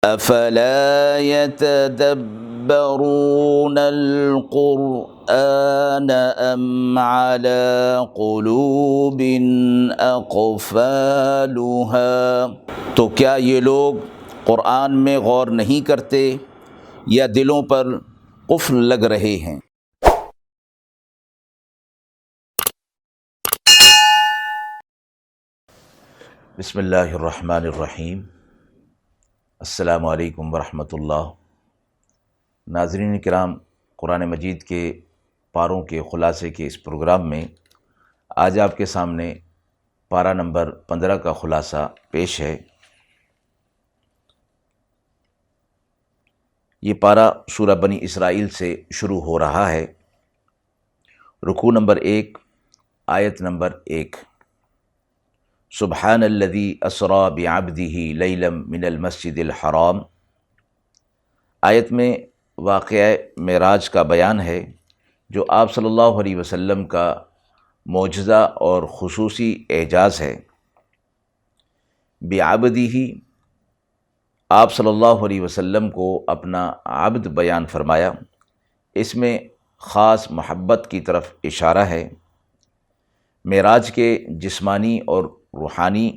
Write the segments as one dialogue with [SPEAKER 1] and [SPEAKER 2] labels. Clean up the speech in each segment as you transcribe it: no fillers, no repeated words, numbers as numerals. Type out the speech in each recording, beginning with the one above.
[SPEAKER 1] افلا يتدبرون القرآن ام على قلوب اقفالها، تو کیا یہ لوگ قرآن میں غور نہیں کرتے یا دلوں پر قفل لگ رہے ہیں؟ بسم اللہ الرحمن الرحیم۔ السلام علیکم ورحمۃ اللہ۔ ناظرین کرام، قرآن مجید کے پاروں کے خلاصے کے اس پروگرام میں آج آپ کے سامنے پارہ نمبر 15 کا خلاصہ پیش ہے۔ یہ پارہ سورہ بنی اسرائیل سے شروع ہو رہا ہے۔ رکوع نمبر 1، آیت نمبر 1۔ سبحان الذی اسریٰ بعبدہ لیلا من المسجد الحرام۔ آیت میں واقعہ معراج کا بیان ہے، جو آپ صلی اللہ علیہ وسلم کا معجزہ اور خصوصی اعجاز ہے۔ بعبدہ، آپ صلی اللہ علیہ وسلم کو اپنا عبد بیان فرمایا، اس میں خاص محبت کی طرف اشارہ ہے۔ معراج کے جسمانی اور روحانی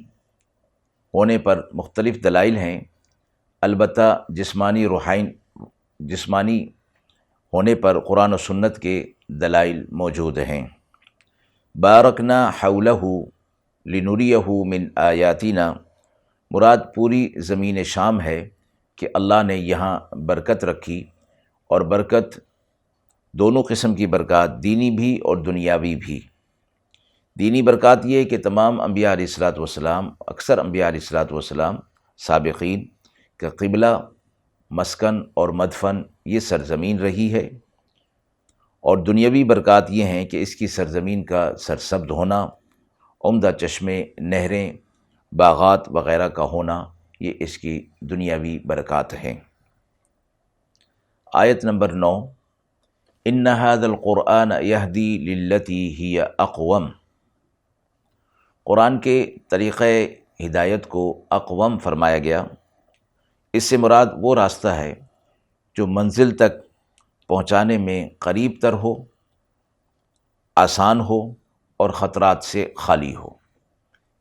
[SPEAKER 1] ہونے پر مختلف دلائل ہیں، البتہ جسمانی ہونے پر قرآن و سنت کے دلائل موجود ہیں۔ بارکنا حولہ لنریہ من آیاتنا، مراد پوری زمین شام ہے کہ اللہ نے یہاں برکت رکھی، اور برکت دونوں قسم کی برکات، دینی بھی اور دنیاوی بھی۔ دینی برکات یہ کہ تمام انبیاء علیہ الصلوۃ والسلام، اکثر انبیاء علیہ الصلوۃ والسلام سابقین کا قبلہ، مسکن اور مدفن یہ سرزمین رہی ہے، اور دنیاوی برکات یہ ہیں کہ اس کی سرزمین کا سرسبز ہونا، عمدہ چشمے، نہریں، باغات وغیرہ کا ہونا، یہ اس کی دنیاوی برکات ہیں۔ آیت نمبر 9۔ ان ھذا القرآن یہدی للتی ہی اقوم۔ قرآن کے طریقہ ہدایت کو اقوم فرمایا گیا۔ اس سے مراد وہ راستہ ہے جو منزل تک پہنچانے میں قریب تر ہو، آسان ہو اور خطرات سے خالی ہو۔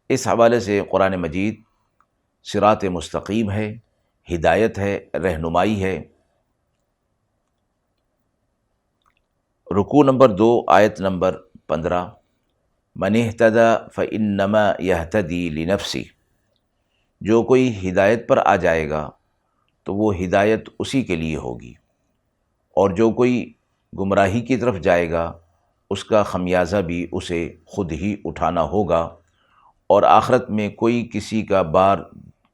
[SPEAKER 1] اس حوالے سے قرآن مجید صراط مستقیم ہے، ہدایت ہے، رہنمائی ہے۔ رکوع نمبر 2، آیت نمبر 15۔ من اہتدی فانما یہتدی لنفسہ، جو کوئی ہدایت پر آ جائے گا تو وہ ہدایت اسی کے لیے ہوگی، اور جو کوئی گمراہی کی طرف جائے گا اس کا خمیازہ بھی اسے خود ہی اٹھانا ہوگا، اور آخرت میں کوئی کسی کا بار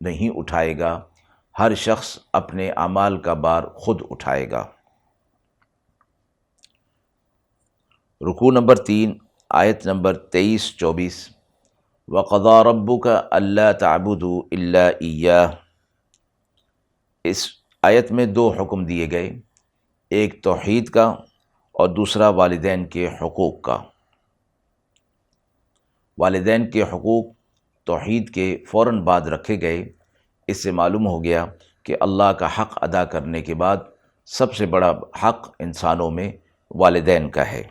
[SPEAKER 1] نہیں اٹھائے گا، ہر شخص اپنے اعمال کا بار خود اٹھائے گا۔ رکوع نمبر 3، آیت نمبر 23-24۔ وَقَضَىٰ رَبُّكَ أَلَّا تَعْبُدُوا إِلَّا إِيَّاهُ۔ اس آیت میں 2 حکم دیے گئے، ایک توحید کا اور دوسرا والدین کے حقوق کا۔ والدین کے حقوق توحید کے فوراً بعد رکھے گئے۔ اس سے معلوم ہو گیا کہ اللہ کا حق ادا کرنے کے بعد سب سے بڑا حق انسانوں میں والدین کا ہے۔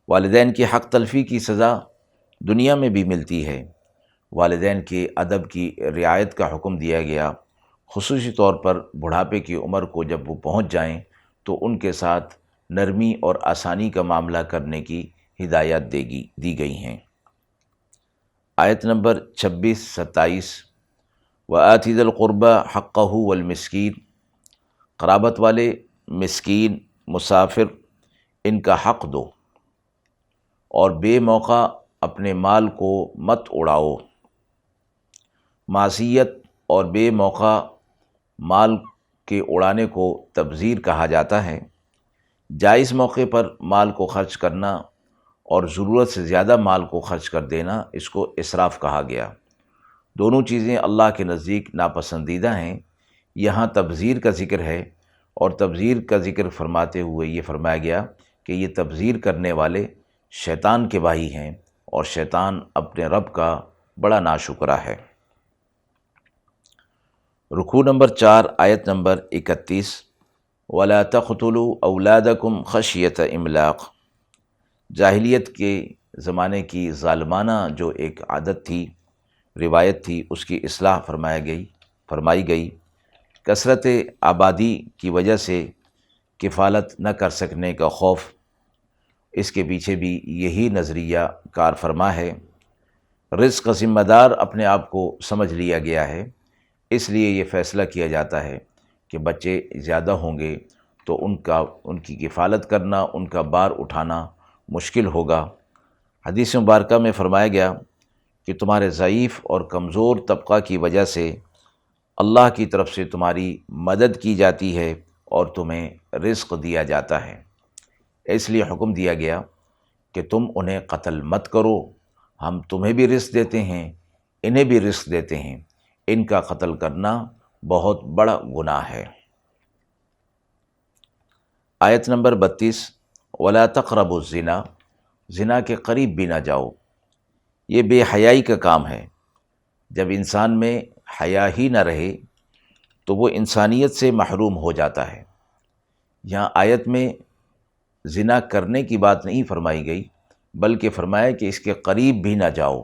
[SPEAKER 1] والدین کی حق تلفی کی سزا دنیا میں بھی ملتی ہے۔ والدین کے ادب کی رعایت کا حکم دیا گیا، خصوصی طور پر بڑھاپے کی عمر کو جب وہ پہنچ جائیں تو ان کے ساتھ نرمی اور آسانی کا معاملہ کرنے کی ہدایات دی گئی ہیں۔ آیت نمبر 26-27۔ وَآتِ ذِی الْقُرْبَىٰ حَقَّهُ وَالْمِسْکِینَ، قرابت والے، مسکین، مسافر، ان کا حق دو، اور بے موقع اپنے مال کو مت اڑاؤ۔ معصیت اور بے موقع مال کے اڑانے کو تبذیر کہا جاتا ہے۔ جائز موقع پر مال کو خرچ کرنا اور ضرورت سے زیادہ مال کو خرچ کر دینا، اس کو اسراف کہا گیا۔ دونوں چیزیں اللہ کے نزدیک ناپسندیدہ ہیں۔ یہاں تبذیر کا ذکر ہے، اور تبذیر کا ذکر فرماتے ہوئے یہ فرمایا گیا کہ یہ تبذیر کرنے والے شیطان کے بھائی ہیں، اور شیطان اپنے رب کا بڑا ناشکرا ہے۔ رکوع نمبر 4 آیت نمبر 31، وَلَا تَقْتُلُوا أَوْلَادَكُمْ خَشْيَةَ إِمْلَاقٍ۔ جاہلیت کے زمانے کی ظالمانہ جو ایک عادت تھی، روایت تھی، اس کی اصلاح فرمائی گئی۔ کثرت آبادی کی وجہ سے کفالت نہ کر سکنے کا خوف، اس کے پیچھے بھی یہی نظریہ کار فرما ہے۔ رزق کا ذمہ دار اپنے آپ کو سمجھ لیا گیا ہے، اس لیے یہ فیصلہ کیا جاتا ہے کہ بچے زیادہ ہوں گے تو ان کی کفالت کرنا، ان کا بار اٹھانا مشکل ہوگا۔ حدیث مبارکہ میں فرمایا گیا کہ تمہارے ضعیف اور کمزور طبقہ کی وجہ سے اللہ کی طرف سے تمہاری مدد کی جاتی ہے اور تمہیں رزق دیا جاتا ہے۔ اس لیے حکم دیا گیا کہ تم انہیں قتل مت کرو، ہم تمہیں بھی رزق دیتے ہیں، انہیں بھی رزق دیتے ہیں، ان کا قتل کرنا بہت بڑا گناہ ہے۔ آیت نمبر 32، وَلَا تَقْرَبُوا الزِّنَا، زنا کے قریب بھی نہ جاؤ۔ یہ بے حیائی کا کام ہے۔ جب انسان میں حیا ہی نہ رہے تو وہ انسانیت سے محروم ہو جاتا ہے۔ یہاں آیت میں زنا کرنے کی بات نہیں فرمائی گئی، بلکہ فرمایا کہ اس کے قریب بھی نہ جاؤ۔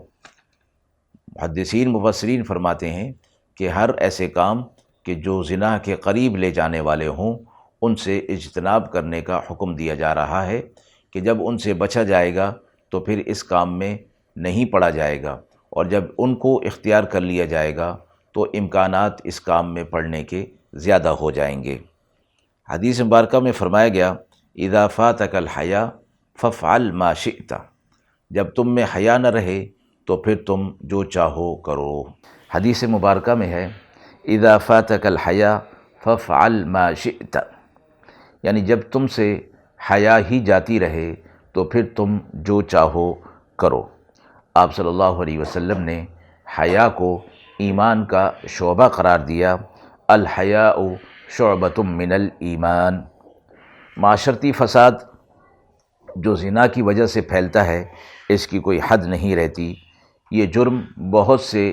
[SPEAKER 1] محدثین مفسرین فرماتے ہیں کہ ہر ایسے کام کہ جو زنا کے قریب لے جانے والے ہوں، ان سے اجتناب کرنے کا حکم دیا جا رہا ہے کہ جب ان سے بچا جائے گا تو پھر اس کام میں نہیں پڑا جائے گا، اور جب ان کو اختیار کر لیا جائے گا تو امکانات اس کام میں پڑنے کے زیادہ ہو جائیں گے۔ حدیث مبارکہ میں فرمایا گیا، اذا فاتک الحیا فافعل ما شئت، جب تم میں حیا نہ رہے تو پھر تم جو چاہو کرو۔ حدیث مبارکہ میں ہے، اذا فاتک الحیا فافعل ما شئت، یعنی جب تم سے حیا ہی جاتی رہے تو پھر تم جو چاہو کرو۔ آپ صلی اللہ علیہ وسلم نے حیا کو ایمان کا شعبہ قرار دیا۔ الحیاء شعبۃ من الایمان۔ معاشرتی فساد جو زنا کی وجہ سے پھیلتا ہے، اس کی کوئی حد نہیں رہتی۔ یہ جرم بہت سے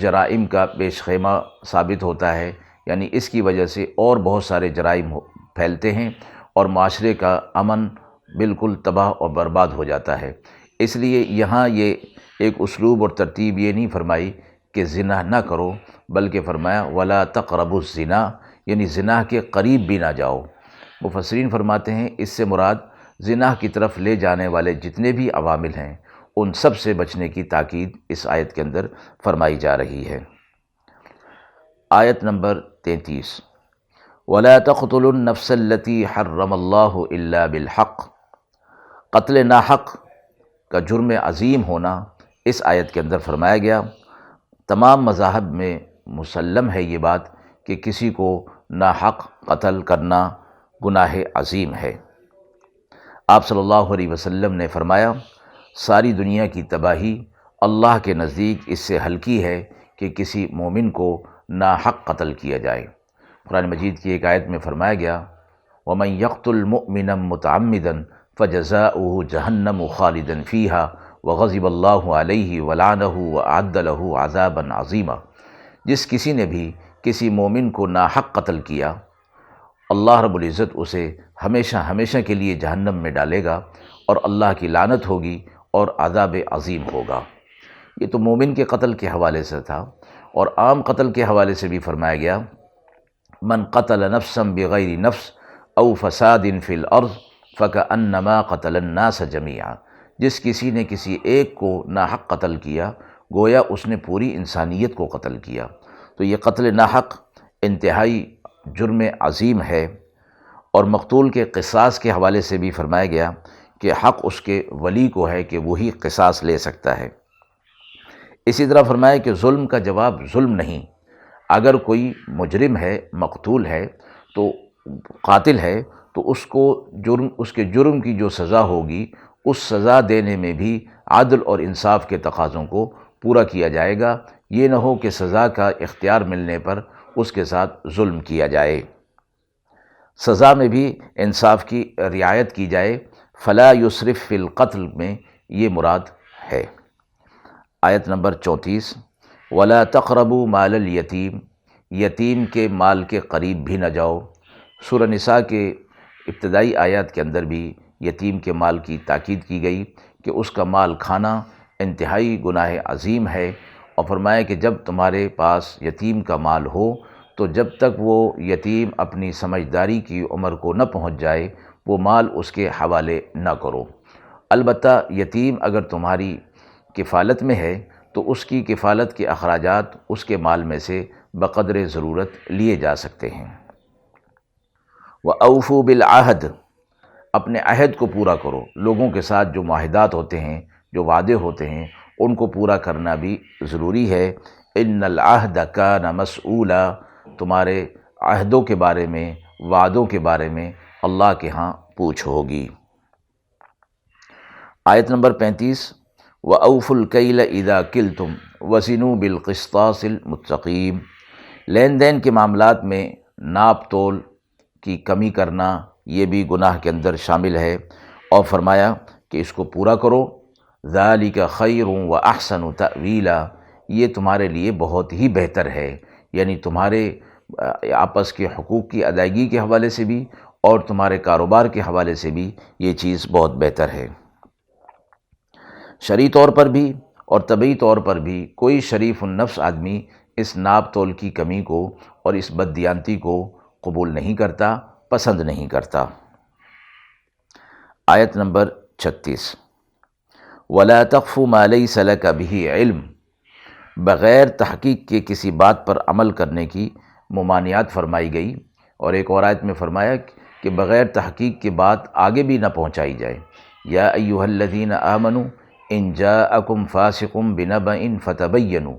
[SPEAKER 1] جرائم کا پیش خیمہ ثابت ہوتا ہے، یعنی اس کی وجہ سے اور بہت سارے جرائم پھیلتے ہیں اور معاشرے کا امن بالکل تباہ اور برباد ہو جاتا ہے۔ اس لیے یہاں یہ ایک اسلوب اور ترتیب یہ نہیں فرمائی کہ زنا نہ کرو، بلکہ فرمایا وَلَا تَقْرَبُوا الزِّنَا، یعنی زنا کے قریب بھی نہ جاؤ۔ مفسرین فرماتے ہیں اس سے مراد زنا کی طرف لے جانے والے جتنے بھی عوامل ہیں، ان سب سے بچنے کی تاکید اس آیت کے اندر فرمائی جا رہی ہے۔ آیت نمبر 33، وَلَا تَقْتُلُوا النَّفْسَ الَّتِي حَرَّمَ اللَّهُ إِلَّا بِالْحَقِّ۔ قتل ناحق کا جرم عظیم ہونا اس آیت کے اندر فرمایا گیا۔ تمام مذاہب میں مسلم ہے یہ بات کہ کسی کو ناحق قتل کرنا گناہ عظیم ہے۔ آپ صلی اللہ علیہ وسلم نے فرمایا، ساری دنیا کی تباہی اللہ کے نزدیک اس سے ہلکی ہے کہ کسی مومن کو ناحق قتل کیا جائے۔ قرآن مجید کی ایک آیت میں فرمایا گیا، وَمَن يَقْتُلْ مُؤْمِنًا مُتَعَمِّدًا فَجَزَاؤُهُ جَهَنَّمُ خَالِدًا فِيهَا وَغَضِبَ اللَّهُ عَلَيْهِ وَلَعَنَهُ وَأَعَدَّ لَهُ عَذَابًا عَظِيمًا۔ جس کسی نے بھی کسی مومن کو ناحق قتل کیا، اللہ رب العزت اسے ہمیشہ ہمیشہ کے لیے جہنم میں ڈالے گا، اور اللہ کی لعنت ہوگی اور عذاب عظیم ہوگا۔ یہ تو مومن کے قتل کے حوالے سے تھا، اور عام قتل کے حوالے سے بھی فرمایا گیا، من قتل نفسا بغیر نفس او فساد فی الارض فکأنما قتل الناس جمیعا۔ جس کسی نے کسی ایک کو ناحق قتل کیا، گویا اس نے پوری انسانیت کو قتل کیا۔ تو یہ قتل ناحق انتہائی جرم عظیم ہے، اور مقتول کے قصاص کے حوالے سے بھی فرمایا گیا کہ حق اس کے ولی کو ہے کہ وہی قصاص لے سکتا ہے۔ اسی طرح فرمایا کہ ظلم کا جواب ظلم نہیں۔ اگر کوئی مجرم ہے، مقتول ہے، تو قاتل ہے، تو اس کے جرم کی جو سزا ہوگی، اس سزا دینے میں بھی عدل اور انصاف کے تقاضوں کو پورا کیا جائے گا۔ یہ نہ ہو کہ سزا کا اختیار ملنے پر اس کے ساتھ ظلم کیا جائے۔ سزا میں بھی انصاف کی رعایت کی جائے۔ فلا یسرف فی القتل میں یہ مراد ہے۔ آیت نمبر 34، وَلَا تَقْرَبُوا مَالَ الْيَتِيمِ، یتیم کے مال کے قریب بھی نہ جاؤ۔ سورہ نساء کے ابتدائی آیات کے اندر بھی یتیم کے مال کی تاکید کی گئی کہ اس کا مال کھانا انتہائی گناہ عظیم ہے، اور فرمایا کہ جب تمہارے پاس یتیم کا مال ہو تو جب تک وہ یتیم اپنی سمجھداری کی عمر کو نہ پہنچ جائے وہ مال اس کے حوالے نہ کرو۔ البتہ یتیم اگر تمہاری کفالت میں ہے تو اس کی کفالت کے اخراجات اس کے مال میں سے بقدر ضرورت لیے جا سکتے ہیں۔ وَأَوْفُوا بِالْعَهْدِ، اپنے عہد کو پورا کرو۔ لوگوں کے ساتھ جو معاہدات ہوتے ہیں، جو وعدے ہوتے ہیں، ان کو پورا کرنا بھی ضروری ہے۔ إِنَّ الْعَهْدَ كَانَ مَسْئُولًا، تمہارے عہدوں کے بارے میں، وعدوں کے بارے میں اللہ کے ہاں پوچھ ہوگی۔ آیت نمبر 35، وَأَوْفُوا الْكَيْلَ إِذَا كِلْتُمْ وَزِنُوا بِالْقِسْطَاسِ الْمُسْتَقِيمِ، لین دین کے معاملات میں ناپ تول کی کمی کرنا یہ بھی گناہ کے اندر شامل ہے، اور فرمایا کہ اس کو پورا کرو۔ ذَلِكَ خَيْرٌ وَأَحْسَنُ تَأْوِيلًا، یہ تمہارے لیے بہت ہی بہتر ہے، یعنی تمہارے آپس کے حقوق کی ادائیگی کے حوالے سے بھی اور تمہارے کاروبار کے حوالے سے بھی یہ چیز بہت بہتر ہے۔ شرعی طور پر بھی اور طبعی طور پر بھی کوئی شریف النفس آدمی اس ناپ تول کی کمی کو اور اس بددیانتی کو قبول نہیں کرتا، پسند نہیں کرتا۔ آیت نمبر 36، وَلَا تَقْفُ مَا لَيْسَ لَكَ بِهِ عِلْمٌ، بغیر تحقیق کے کسی بات پر عمل کرنے کی ممانعت فرمائی گئی، اور ایک اور آیت میں فرمایا کہ بغیر تحقیق کے بات آگے بھی نہ پہنچائی جائے۔ یا ایھا الذین آمنوا ان جاءکم فاسق بنبأ فتبینوا،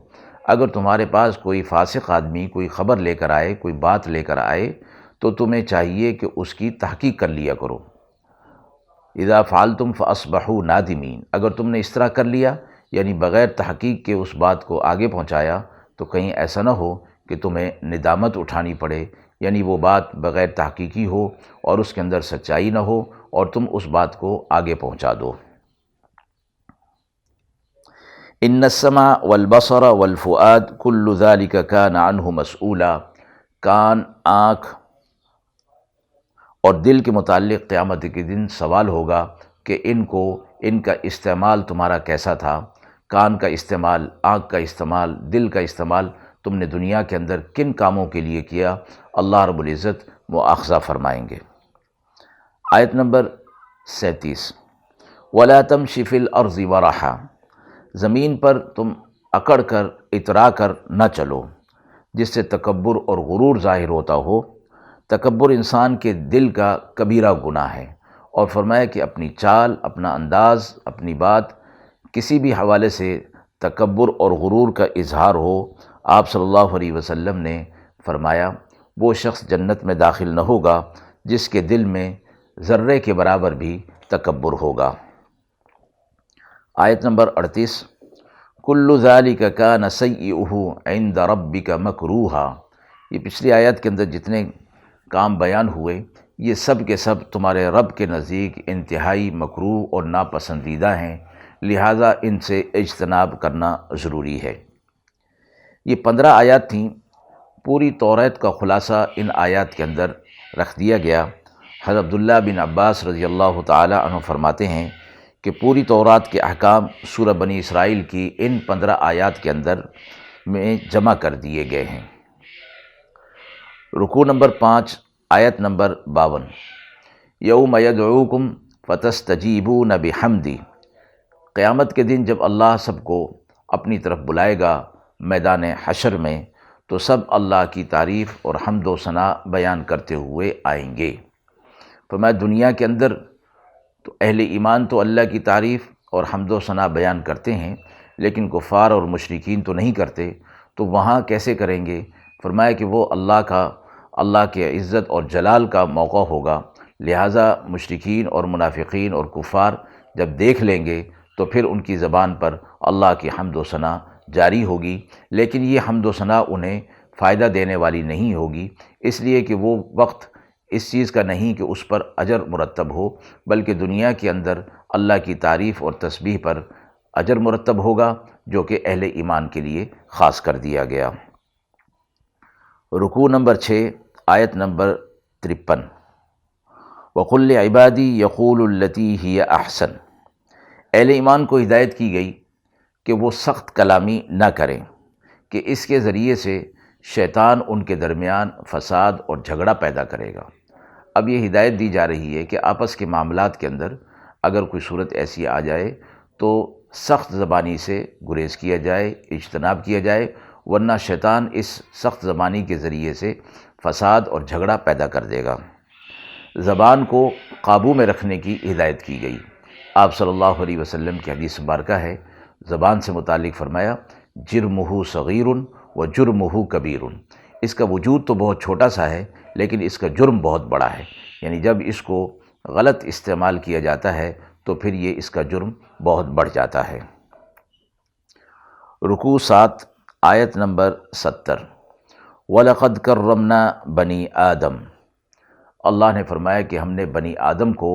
[SPEAKER 1] اگر تمہارے پاس کوئی فاسق آدمی کوئی خبر لے کر آئے، کوئی بات لے کر آئے تو تمہیں چاہیے کہ اس کی تحقیق کر لیا کرو۔ اذا فعلتم فاصبحوا نادمین، اگر تم نے اس طرح کر لیا یعنی بغیر تحقیق کے اس بات کو آگے پہنچایا تو کہیں ایسا نہ ہو کہ تمہیں ندامت اٹھانی پڑے، یعنی وہ بات بغیر تحقیقی ہو اور اس کے اندر سچائی نہ ہو اور تم اس بات کو آگے پہنچا دو۔ ان السمع والبصر والفؤاد كل ذلك كان عنه مسؤولا، کان، آنکھ اور دل کے متعلق قیامت کے دن سوال ہوگا کہ ان کا استعمال تمہارا کیسا تھا۔ کان کا استعمال، آنکھ کا استعمال، دل کا استعمال تم نے دنیا کے اندر کن کاموں کے لیے کیا، اللہ رب العزت مؤاخذہ فرمائیں گے۔ آیت نمبر 37، وَلَا تَمْشِ فِي الْأَرْضِ مَرَحًا، زمین پر تم اکڑ کر اترا کر نہ چلو، جس سے تکبر اور غرور ظاہر ہوتا ہو۔ تکبر انسان کے دل کا کبیرہ گناہ ہے، اور فرمایا کہ اپنی چال، اپنا انداز، اپنی بات کسی بھی حوالے سے تکبر اور غرور کا اظہار ہو، آپ صلی اللہ علیہ وسلم نے فرمایا وہ شخص جنت میں داخل نہ ہوگا جس کے دل میں ذرے کے برابر بھی تکبر ہوگا۔ آیت نمبر 38، کل ذالک کان سیئہ عند ربک مکروہا، یہ پچھلی آیت کے اندر جتنے کام بیان ہوئے یہ سب کے سب تمہارے رب کے نزدیک انتہائی مکروہ اور ناپسندیدہ ہیں، لہٰذا ان سے اجتناب کرنا ضروری ہے۔ یہ 15 آیات تھیں، پوری توریت کا خلاصہ ان آیات کے اندر رکھ دیا گیا۔ حضرت عبداللہ بن عباس رضی اللہ تعالی عنہ فرماتے ہیں کہ پوری تورات کے احکام سورہ بنی اسرائیل کی ان 15 آیات کے اندر میں جمع کر دیے گئے ہیں۔ رکوع نمبر 5، آیت نمبر 52، یوم یدعوکم فتستجیبون بحمدی، قیامت کے دن جب اللہ سب کو اپنی طرف بلائے گا میدان حشر میں تو سب اللہ کی تعریف اور حمد و ثنا بیان کرتے ہوئے آئیں گے۔ فرمایا دنیا کے اندر تو اہل ایمان تو اللہ کی تعریف اور حمد و ثنا بیان کرتے ہیں، لیکن کفار اور مشرکین تو نہیں کرتے، تو وہاں کیسے کریں گے؟ فرمایا کہ وہ اللہ کے عزت اور جلال کا موقع ہوگا، لہٰذا مشرکین اور منافقین اور کفار جب دیکھ لیں گے تو پھر ان کی زبان پر اللہ کی حمد و ثنا جاری ہوگی، لیکن یہ حمد و ثنا انہیں فائدہ دینے والی نہیں ہوگی، اس لیے کہ وہ وقت اس چیز کا نہیں کہ اس پر اجر مرتب ہو، بلکہ دنیا کے اندر اللہ کی تعریف اور تسبیح پر اجر مرتب ہوگا جو کہ اہل ایمان کے لیے خاص کر دیا گیا۔ رکوع نمبر 6 آیت نمبر 53، وَقُلْ لِعِبَادِي يَقُولُ الَّتِي هِيَ أَحْسَنُ۔ اہل ایمان کو ہدایت کی گئی کہ وہ سخت کلامی نہ کریں کہ اس کے ذریعے سے شیطان ان کے درمیان فساد اور جھگڑا پیدا کرے گا۔ اب یہ ہدایت دی جا رہی ہے کہ آپس کے معاملات کے اندر اگر کوئی صورت ایسی آ جائے تو سخت زبانی سے گریز کیا جائے، اجتناب کیا جائے، ورنہ شیطان اس سخت زبانی کے ذریعے سے فساد اور جھگڑا پیدا کر دے گا۔ زبان کو قابو میں رکھنے کی ہدایت کی گئی۔ آپ صلی اللہ علیہ وسلم کی حدیث مبارکہ ہے، زبان سے متعلق فرمایا جرمہ صغیر و جرمہ کبیر، اس کا وجود تو بہت چھوٹا سا ہے لیکن اس کا جرم بہت بڑا ہے، یعنی جب اس کو غلط استعمال کیا جاتا ہے تو پھر یہ اس کا جرم بہت بڑھ جاتا ہے۔ رکوع 7 آیت نمبر 70، وَلَقَدْ كَرَّمْنَا بَنِي آدم۔ اللہ نے فرمایا کہ ہم نے بنی آدم کو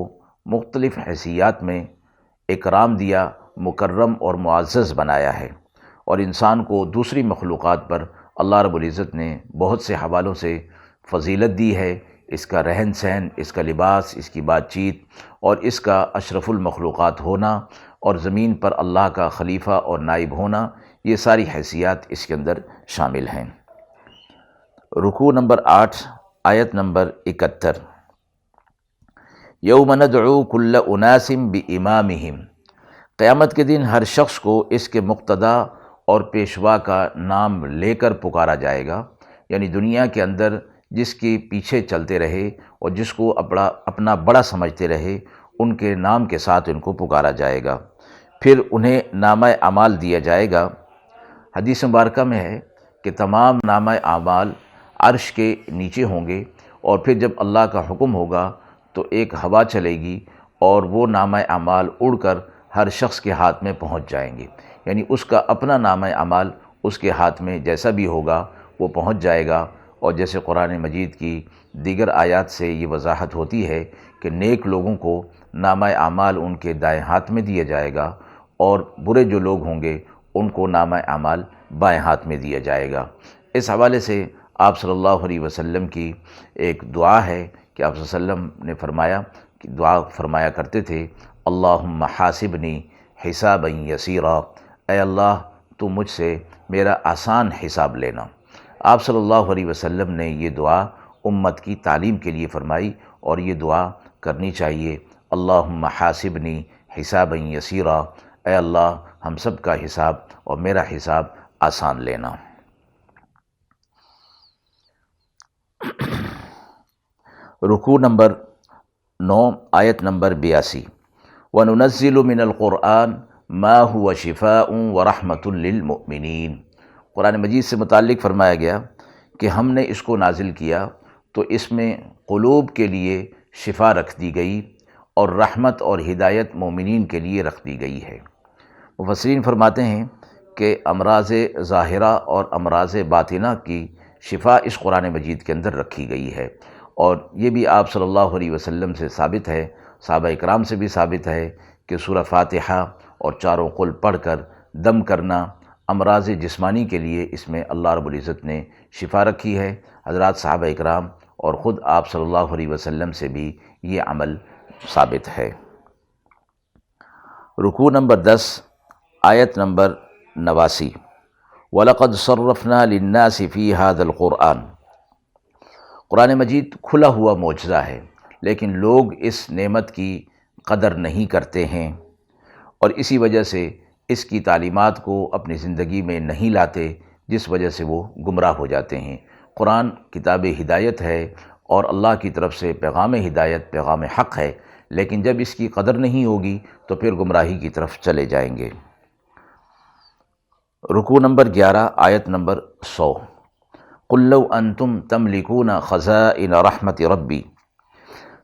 [SPEAKER 1] مختلف حیثیات میں اکرام دیا، مکرم اور معزز بنایا ہے، اور انسان کو دوسری مخلوقات پر اللہ رب العزت نے بہت سے حوالوں سے فضیلت دی ہے۔ اس کا رہن سہن، اس کا لباس، اس کی بات چیت، اور اس کا اشرف المخلوقات ہونا، اور زمین پر اللہ کا خلیفہ اور نائب ہونا، یہ ساری حیثیات اس کے اندر شامل ہیں۔ رکوع نمبر 8 آیت نمبر 71، یوم ندعو کل اناس بامامہم۔ قیامت کے دن ہر شخص کو اس کے مقتدا اور پیشوا کا نام لے کر پکارا جائے گا، یعنی دنیا کے اندر جس کے پیچھے چلتے رہے اور جس کو اپنا بڑا سمجھتے رہے، ان کے نام کے ساتھ ان کو پکارا جائے گا۔ پھر انہیں نامہ اعمال دیا جائے گا۔ حدیث مبارکہ میں ہے کہ تمام نامہ اعمال عرش کے نیچے ہوں گے، اور پھر جب اللہ کا حکم ہوگا تو ایک ہوا چلے گی اور وہ نامہ اعمال اڑ کر ہر شخص کے ہاتھ میں پہنچ جائیں گے، یعنی اس کا اپنا نامہ اعمال اس کے ہاتھ میں جیسا بھی ہوگا وہ پہنچ جائے گا۔ اور جیسے قرآن مجید کی دیگر آیات سے یہ وضاحت ہوتی ہے کہ نیک لوگوں کو نامہ اعمال ان کے دائیں ہاتھ میں دیا جائے گا، اور برے جو لوگ ہوں گے ان کو نامہ اعمال بائیں ہاتھ میں دیا جائے گا۔ اس حوالے سے آپ صلی اللہ علیہ وسلم کی ایک دعا ہے کہ آپ صلی اللہ علیہ وسلم نے فرمایا کہ دعا فرمایا کرتے تھے، اللہم حاسبنی حسابا یسیرا، اے اللہ تو مجھ سے میرا آسان حساب لینا۔ آپ صلی اللہ علیہ وسلم نے یہ دعا امت کی تعلیم کے لیے فرمائی، اور یہ دعا کرنی چاہیے، اللہم حاسبنی حسابا یسیرا، اے اللہ ہم سب کا حساب اور میرا حساب آسان لینا۔ رکوع نمبر 9 آیت نمبر 82، وَنُنَزِّلُ مِنَ الْقُرْآنِ مَا هُوَ شِفَاءٌ وَرَحْمَةٌ لِّلْمُؤْمِنِينَ۔ قرآن مجید سے متعلق فرمایا گیا کہ ہم نے اس کو نازل کیا تو اس میں قلوب کے لیے شفا رکھ دی گئی، اور رحمت اور ہدایت مومنین کے لیے رکھ دی گئی ہے۔ مفسرین فرماتے ہیں کہ امراض ظاہرہ اور امراض باطنہ کی شفا اس قرآن مجید کے اندر رکھی گئی ہے، اور یہ بھی آپ صلی اللہ علیہ وسلم سے ثابت ہے، صحابہ اکرام سے بھی ثابت ہے کہ سورہ فاتحہ اور چاروں قل پڑھ کر دم کرنا امراض جسمانی کے لیے اس میں اللہ رب العزت نے شفا رکھی ہے۔ حضرات صحابہ اکرام اور خود آپ صلی اللہ علیہ وسلم سے بھی یہ عمل ثابت ہے۔ رکوع نمبر 10 آیت نمبر 89، وَلَقَدْ صَرَّفْنَا لِلنَّاسِ فِي هَذَا الْقُرْآنِ۔ قرآن مجید کھلا ہوا معجزہ ہے، لیکن لوگ اس نعمت کی قدر نہیں کرتے ہیں، اور اسی وجہ سے اس کی تعلیمات کو اپنی زندگی میں نہیں لاتے، جس وجہ سے وہ گمراہ ہو جاتے ہیں۔ قرآن کتاب ہدایت ہے اور اللہ کی طرف سے پیغام ہدایت، پیغام حق ہے، لیکن جب اس کی قدر نہیں ہوگی تو پھر گمراہی کی طرف چلے جائیں گے۔ رکوع نمبر 11 آیت نمبر 100، قُل لَّوْ أَنتُمْ تَمْلِكُونَ خَزَائِنَ رَحْمَةِ رَبِّي۔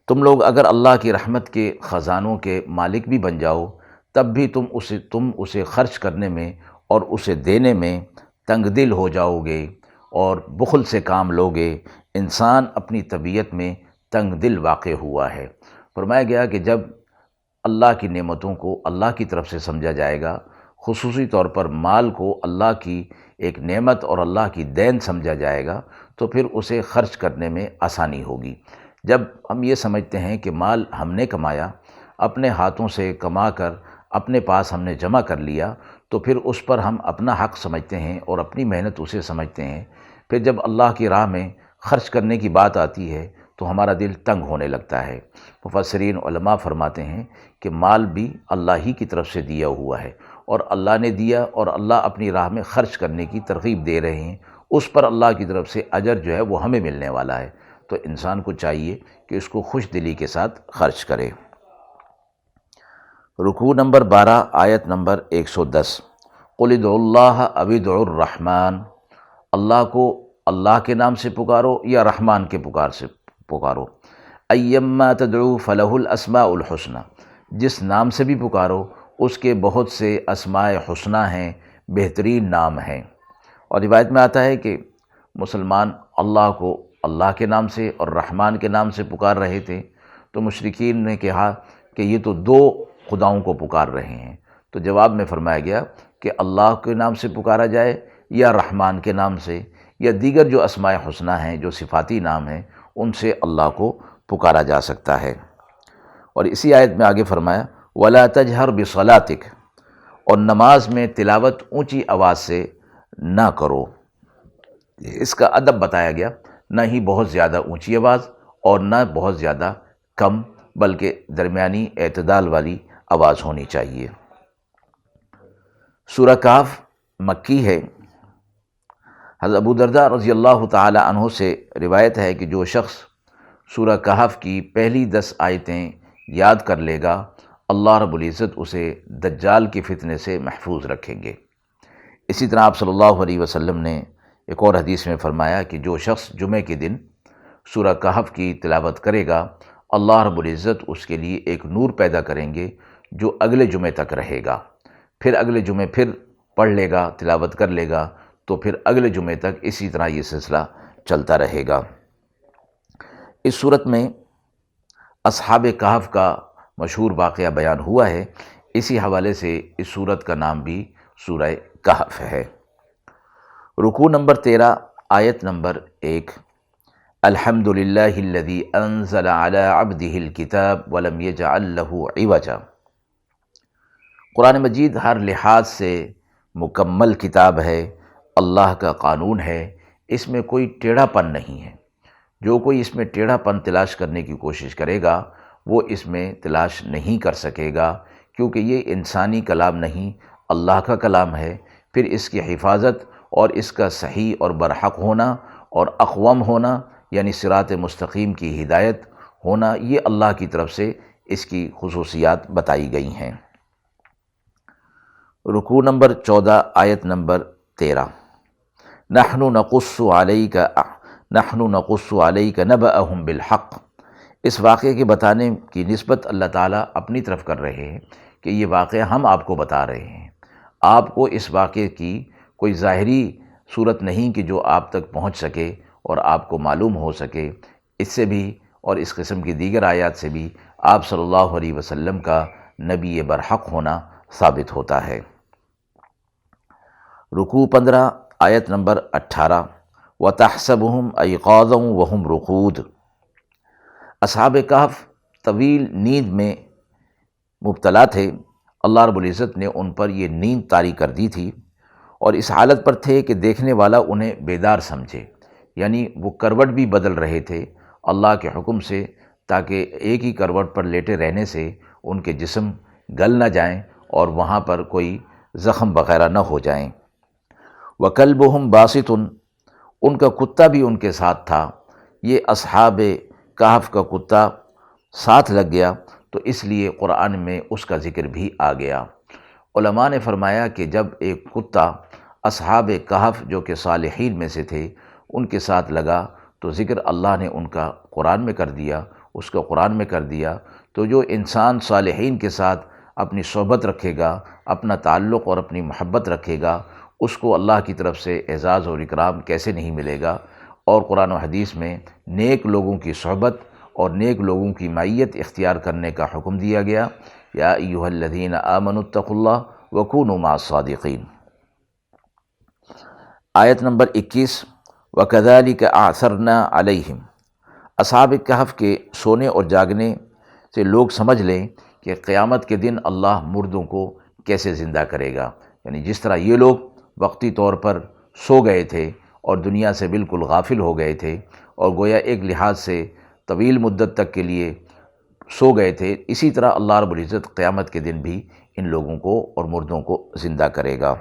[SPEAKER 1] تم لوگ اگر اللہ کی رحمت کے خزانوں کے مالک بھی بن جاؤ، تب بھی تم اسے خرچ کرنے میں اور اسے دینے میں تنگ دل ہو جاؤ گے اور بخل سے کام لوگے۔ انسان اپنی طبیعت میں تنگ دل واقع ہوا ہے۔ فرمایا گیا کہ جب اللہ کی نعمتوں کو اللہ کی طرف سے سمجھا جائے گا، خصوصی طور پر مال کو اللہ کی ایک نعمت اور اللہ کی دین سمجھا جائے گا تو پھر اسے خرچ کرنے میں آسانی ہوگی۔ جب ہم یہ سمجھتے ہیں کہ مال ہم نے کمایا، اپنے ہاتھوں سے کما کر اپنے پاس ہم نے جمع کر لیا، تو پھر اس پر ہم اپنا حق سمجھتے ہیں اور اپنی محنت اسے سمجھتے ہیں۔ پھر جب اللہ کی راہ میں خرچ کرنے کی بات آتی ہے تو ہمارا دل تنگ ہونے لگتا ہے۔ مفسرین علماء فرماتے ہیں کہ مال بھی اللہ ہی کی طرف سے دیا ہوا ہے، اور اللہ نے دیا اور اللہ اپنی راہ میں خرچ کرنے کی ترغیب دے رہے ہیں، اس پر اللہ کی طرف سے اجر جو ہے وہ ہمیں ملنے والا ہے۔ تو انسان کو چاہیے کہ اس کو خوش دلی کے ساتھ خرچ کرے۔ رکوع نمبر 12 آیت نمبر 110، قُلِ ادْعُوا اللَّهَ أَوِ ادْعُوا الرَّحْمَٰنَ، اللہ کو اللہ کے نام سے پکارو یا رحمان کے پکار سے پکارو۔ أَيَّمَّا تَدْعُوا فَلَهُ الْأَسْمَاءُ الْحُسْنَى، جس نام سے بھی پکارو اس کے بہت سے اسماء حسنہ ہیں، بہترین نام ہیں۔ اور روایت میں آتا ہے کہ مسلمان اللہ کو اللہ کے نام سے اور رحمان کے نام سے پکار رہے تھے، تو مشرکین نے کہا کہ یہ تو دو خداؤں کو پکار رہے ہیں۔ تو جواب میں فرمایا گیا کہ اللہ کے نام سے پکارا جائے یا رحمان کے نام سے، یا دیگر جو اسماء حسنہ ہیں، جو صفاتی نام ہیں، ان سے اللہ کو پکارا جا سکتا ہے۔ اور اسی آیت میں آگے فرمایا وَلَا تَجْهَرْ بِصَلَاتِكَ، اور نماز میں تلاوت اونچی آواز سے نہ کرو۔ اس کا ادب بتایا گیا، نہ ہی بہت زیادہ اونچی آواز اور نہ بہت زیادہ کم، بلکہ درمیانی اعتدال والی آواز ہونی چاہیے۔ سورہ کہف مکی ہے۔ حضرت ابو درداء رضی اللہ تعالی عنہ سے روایت ہے کہ جو شخص سورہ کہف کی پہلی 10 آیتیں یاد کر لے گا، اللہ رب العزت اسے دجال کے فتنے سے محفوظ رکھیں گے۔ اسی طرح آپ صلی اللہ علیہ وسلم نے ایک اور حدیث میں فرمایا کہ جو شخص جمعہ کے دن سورہ کہف کی تلاوت کرے گا، اللہ رب العزت اس کے لیے ایک نور پیدا کریں گے جو اگلے جمعے تک رہے گا۔ پھر اگلے جمعے پھر پڑھ لے گا، تلاوت کر لے گا، تو پھر اگلے جمعے تک اسی طرح یہ سلسلہ چلتا رہے گا۔ اس صورت میں اصحاب کہف کا مشہور واقعہ بیان ہوا ہے، اسی حوالے سے اس صورت کا نام بھی سورہ کہف ہے۔ رکوع نمبر 13 آیت نمبر 1، الحمد للہ الذی انزل علی عبدہ الکتاب ولم یجعل لہ عوجا، قرآن مجید ہر لحاظ سے مکمل کتاب ہے، اللہ کا قانون ہے، اس میں کوئی ٹیڑھا پن نہیں ہے۔ جو کوئی اس میں ٹیڑھا پن تلاش کرنے کی کوشش کرے گا وہ اس میں تلاش نہیں کر سکے گا، کیونکہ یہ انسانی کلام نہیں، اللہ کا کلام ہے۔ پھر اس کی حفاظت اور اس کا صحیح اور برحق ہونا اور اقوم ہونا، یعنی صراط مستقیم کی ہدایت ہونا، یہ اللہ کی طرف سے اس کی خصوصیات بتائی گئی ہیں۔ رکوع نمبر 14 آیت نمبر 13، نحن نقص علیک نبأہم بالحق، اس واقعے کے بتانے کی نسبت اللہ تعالیٰ اپنی طرف کر رہے ہیں کہ یہ واقعہ ہم آپ کو بتا رہے ہیں۔ آپ کو اس واقعے کی کوئی ظاہری صورت نہیں کہ جو آپ تک پہنچ سکے اور آپ کو معلوم ہو سکے، اس سے بھی اور اس قسم کی دیگر آیات سے بھی آپ صلی اللہ علیہ وسلم کا نبی برحق ہونا ثابت ہوتا ہے۔ رکوع 15 آیت نمبر 18، وَتَحْسَبُهُمْ أَيْقَاظًا وَهُمْ رُقُودٌ، اصحاب کہف طویل نیند میں مبتلا تھے، اللہ رب العزت نے ان پر یہ نیند طاری کر دی تھی، اور اس حالت پر تھے کہ دیکھنے والا انہیں بیدار سمجھے، یعنی وہ کروٹ بھی بدل رہے تھے اللہ کے حکم سے، تاکہ ایک ہی کروٹ پر لیٹے رہنے سے ان کے جسم گل نہ جائیں اور وہاں پر کوئی زخم وغیرہ نہ ہو جائیں۔ وَكَلْبُهُمْ بَاسِطٌ، ان کا کتا بھی ان کے ساتھ تھا۔ یہ اصحاب کہف کا کتا ساتھ لگ گیا تو اس لیے قرآن میں اس کا ذکر بھی آ گیا۔ علماء نے فرمایا کہ جب ایک کتا اصحاب کہف جو کہ صالحین میں سے تھے ان کے ساتھ لگا تو ذکر اللہ نے ان کا قرآن میں کر دیا، اس کا قرآن میں کر دیا۔ تو جو انسان صالحین کے ساتھ اپنی صحبت رکھے گا، اپنا تعلق اور اپنی محبت رکھے گا، اس کو اللہ کی طرف سے اعزاز اور اکرام کیسے نہیں ملے گا۔ اور قرآن و حدیث میں نیک لوگوں کی صحبت اور نیک لوگوں کی معیت اختیار کرنے کا حکم دیا گیا، یا ایھا الذین آمنوا اتقوا اللہ وکونوا مع الصادقین۔ آیت نمبر 21، وَكَذَلِكَ أَعْثَرْنَا عَلَيْهِمْ۔ اصحاب کہف کے سونے اور جاگنے سے لوگ سمجھ لیں کہ قیامت کے دن اللہ مردوں کو کیسے زندہ کرے گا، یعنی جس طرح یہ لوگ وقتی طور پر سو گئے تھے اور دنیا سے بالکل غافل ہو گئے تھے اور گویا ایک لحاظ سے طویل مدت تک کے لیے سو گئے تھے، اسی طرح اللہ رب العزت قیامت کے دن بھی ان لوگوں کو اور مردوں کو زندہ کرے گا،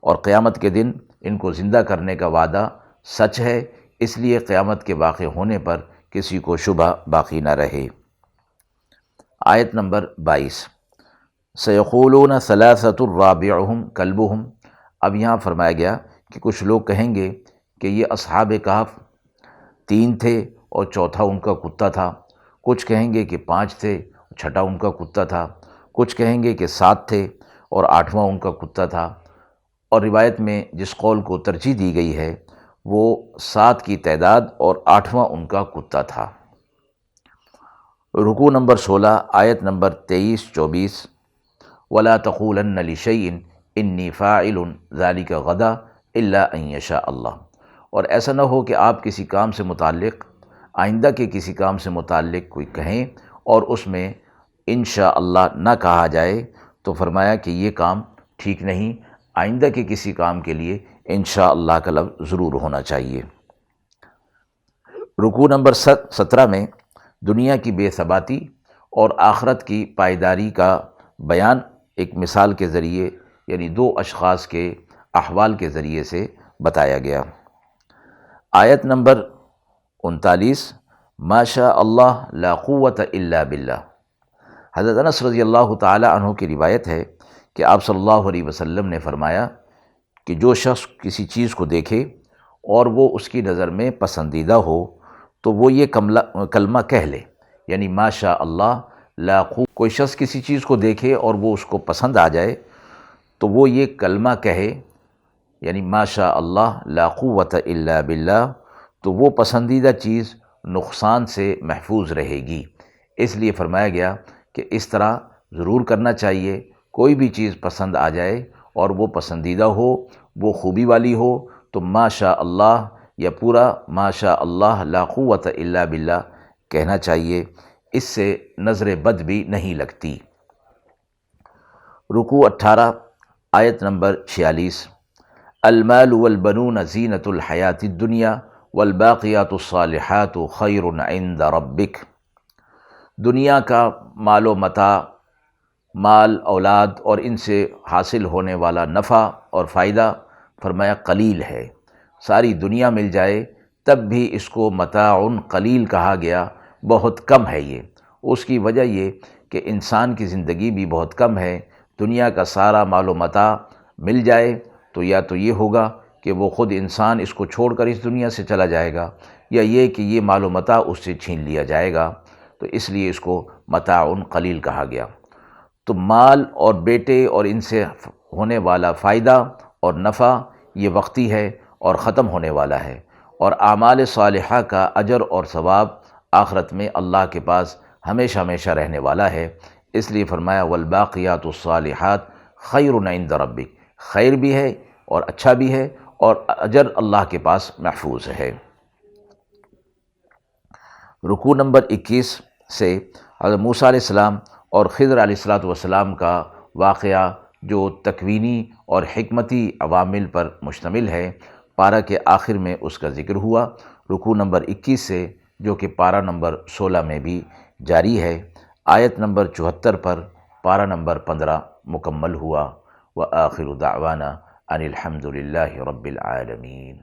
[SPEAKER 1] اور قیامت کے دن ان کو زندہ کرنے کا وعدہ سچ ہے، اس لیے قیامت کے واقع ہونے پر کسی کو شبہ باقی نہ رہے۔ آیت نمبر 22، سَيَقُولُونَ ثَلَاثَةٌ رَابِعُهُمْ كَلْبُهُمْ۔ اب یہاں فرمایا گیا کہ کچھ لوگ کہیں گے کہ یہ اصحاب کہف 3 تھے اور چوتھا ان کا کتا تھا، کچھ کہیں گے کہ 5 تھے، چھٹا ان کا کتا تھا، کچھ کہیں گے کہ 7 تھے اور 8واں ان کا کتا تھا، اور روایت میں جس قول کو ترجیح دی گئی ہے وہ 7 کی تعداد اور 8واں ان کا کتا تھا۔ رکوع نمبر 16، آیت نمبر 23-24، وَلَا تَقُولَنَّ لِشَيْءٍ إِنِّي فَاعِلٌ ذَلِكَ غَدًا إِلَّا أَن يَشَاءَ اللَّهُ۔ اور ایسا نہ ہو کہ آپ کسی کام سے متعلق، آئندہ کے کسی کام سے متعلق کوئی کہیں اور اس میں انشاءاللہ نہ کہا جائے، تو فرمایا کہ یہ کام ٹھیک نہیں، آئندہ کے کسی کام کے لیے انشاءاللہ کا لفظ ضرور ہونا چاہیے۔ رکوع نمبر 17 میں دنیا کی بے ثباتی اور آخرت کی پائیداری کا بیان ایک مثال کے ذریعے، یعنی 2 اشخاص کے احوال کے ذریعے سے بتایا گیا۔ آیت نمبر 39، ما شاء اللہ لا قوت الا باللہ۔ حضرت انس رضی اللہ تعالی عنہ کی روایت ہے کہ آپ صلی اللہ علیہ وسلم نے فرمایا کہ جو شخص کسی چیز کو دیکھے اور وہ اس کی نظر میں پسندیدہ ہو تو وہ یہ کلمہ کہہ لے، یعنی ما شاء اللہ لا قوت۔ کوئی شخص کسی چیز کو دیکھے اور وہ اس کو پسند آ جائے تو وہ یہ کلمہ کہے، یعنی ما شاء اللہ لا قوت الا باللہ، تو وہ پسندیدہ چیز نقصان سے محفوظ رہے گی۔ اس لیے فرمایا گیا کہ اس طرح ضرور کرنا چاہیے، کوئی بھی چیز پسند آ جائے اور وہ پسندیدہ ہو، وہ خوبی والی ہو، تو ما شاء اللہ یا پورا ما شاء اللہ لا قوت الا باللہ کہنا چاہیے، اس سے نظر بد بھی نہیں لگتی۔ رکوع 18، آیت نمبر 46، المال والبنون زینۃ الحیاۃ الدنیا والباقیات الصالحات خیر عند ربک۔ دنیا کا مال و متاع، مال اولاد اور ان سے حاصل ہونے والا نفع اور فائدہ فرمایا قلیل ہے، ساری دنیا مل جائے تب بھی اس کو متاع قلیل کہا گیا، بہت کم ہے یہ۔ اس کی وجہ یہ کہ انسان کی زندگی بھی بہت کم ہے، دنیا کا سارا مال و متاع مل جائے تو یا تو یہ ہوگا کہ وہ خود انسان اس کو چھوڑ کر اس دنیا سے چلا جائے گا، یا یہ کہ یہ مال و متاع اس سے چھین لیا جائے گا، تو اس لیے اس کو متاع قلیل کہا گیا۔ تو مال اور بیٹے اور ان سے ہونے والا فائدہ اور نفع یہ وقتی ہے اور ختم ہونے والا ہے، اور اعمال صالحہ کا اجر اور ثواب آخرت میں اللہ کے پاس ہمیشہ ہمیشہ رہنے والا ہے۔ اس لیے فرمایا والباقیات الصالحات خیر عند ربک، خیر بھی ہے اور اچھا بھی ہے اور اجر اللہ کے پاس محفوظ ہے۔ رکوع نمبر 21 سے حضرت موسیٰ علیہ السلام اور خضر علیہ السلام کا واقعہ جو تکوینی اور حکمتی عوامل پر مشتمل ہے، پارہ کے آخر میں اس کا ذکر ہوا۔ رکوع نمبر 21 سے جو کہ پارہ نمبر 16 میں بھی جاری ہے، آیت نمبر 74 پر پارہ نمبر 15 مکمل ہوا۔ وآخر دعوانا ان الحمد للہ رب العالمین۔